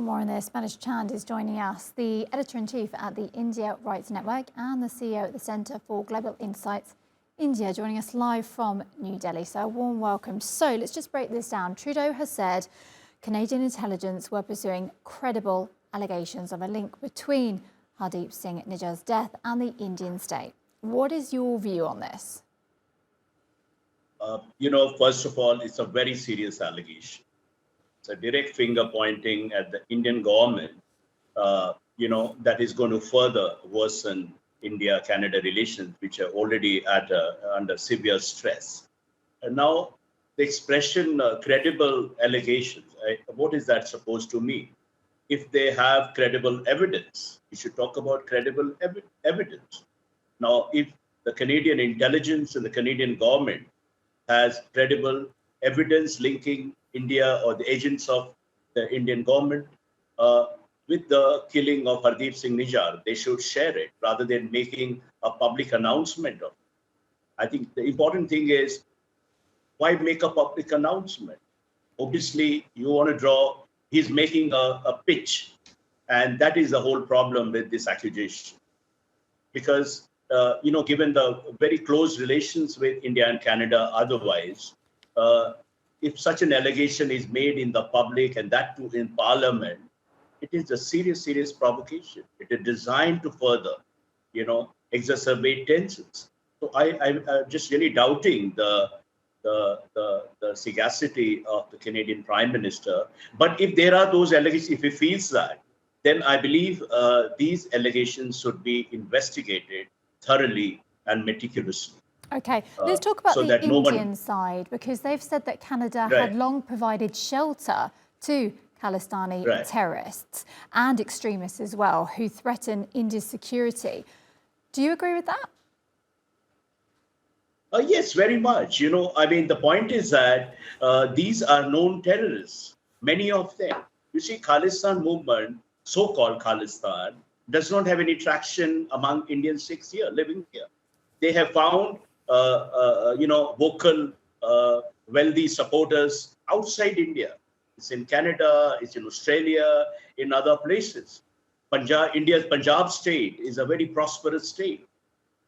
more on this, Manish Chand is joining us, the Editor-in-Chief at the India Rights Network and the CEO at the Centre for Global Insights India, joining us live from New Delhi. So a warm welcome. So let's just break this down. Trudeau has said Canadian intelligence were pursuing credible allegations of a link between Hardeep Singh Nijjar's death and the Indian state. What is your view on this? First of all, it's a very serious allegation. It's a direct finger pointing at the Indian government, that is going to further worsen India-Canada relations, which are already under severe stress. And now the expression credible allegations, what is that supposed to mean? If they have credible evidence, we should talk about credible evidence. Now, if the Canadian intelligence and the Canadian government has credible evidence linking India or the agents of the Indian government with the killing of Hardeep Singh Nijjar, they should share it rather than making a public announcement of it. I think the important thing is, why make a public announcement? Obviously, you want to draw, he's making a pitch, and that is the whole problem with this accusation. Because, given the very close relations with India and Canada otherwise, if such an allegation is made in the public and that too in Parliament, it is a serious provocation. It is designed to further, exacerbate tensions. So I'm just really doubting the sagacity of the Canadian Prime Minister. But if there are those allegations, if he feels that, then I believe these allegations should be investigated thoroughly and meticulously. Okay, let's talk about the Indian side, because they've said that Canada had long provided shelter to Khalistani terrorists and extremists as well, who threaten India's security. Do you agree with that? Yes, very much. The point is that these are known terrorists, many of them. You see, Khalistan movement, so-called Khalistan, does not have any traction among Indian Sikhs here, living here. They have found, vocal, wealthy supporters outside India. It's in Canada, it's in Australia, in other places. India's Punjab state is a very prosperous state.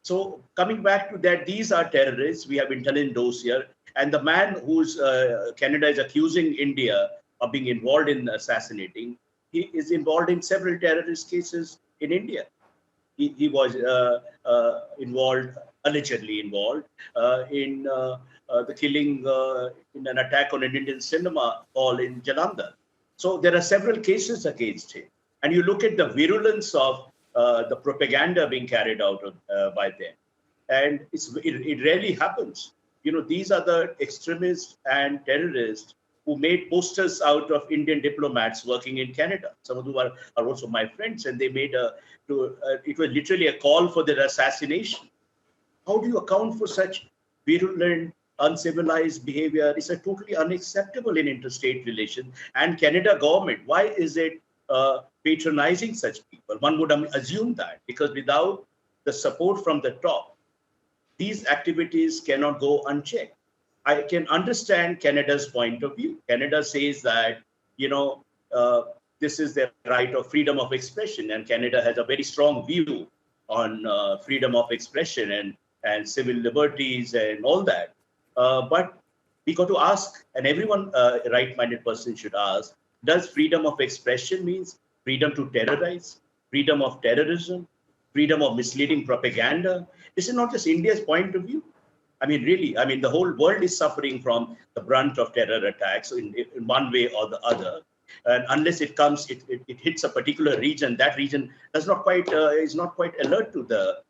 So coming back to that, these are terrorists. We have intelligence dossier. And the man who's Canada is accusing India of being involved in assassinating, he is involved in several terrorist cases in India. He was allegedly involved in the killing in an attack on an Indian cinema hall in Jalandhar. So there are several cases against him. And you look at the virulence of the propaganda being carried out by them. And it rarely happens. These are the extremists and terrorists who made posters out of Indian diplomats working in Canada. Some of them are also my friends, and they made it was literally a call for their assassination. How do you account for such virulent, uncivilized behavior? It's totally unacceptable in interstate relations. And Canada government, why is it patronizing such people? One would assume that, because without the support from the top, these activities cannot go unchecked. I can understand Canada's point of view. Canada says that, this is their right of freedom of expression, and Canada has a very strong view on freedom of expression and civil liberties and all that. But we got to ask, and everyone, right-minded person should ask, does freedom of expression means freedom to terrorize, freedom of terrorism, freedom of misleading propaganda? This is not just India's point of view. Really, the whole world is suffering from the brunt of terror attacks in one way or the other. And unless it hits a particular region, that region is not quite alert to the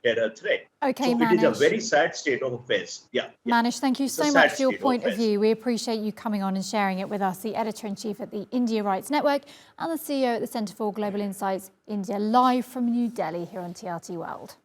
terror threat. Okay, so Manish. It is a very sad state of affairs. Yeah. Manish, thank you so much for your point of view. We appreciate you coming on and sharing it with us, the Editor-in-Chief at the India Rights Network and the CEO at the Centre for Global Insights India, live from New Delhi here on TRT World.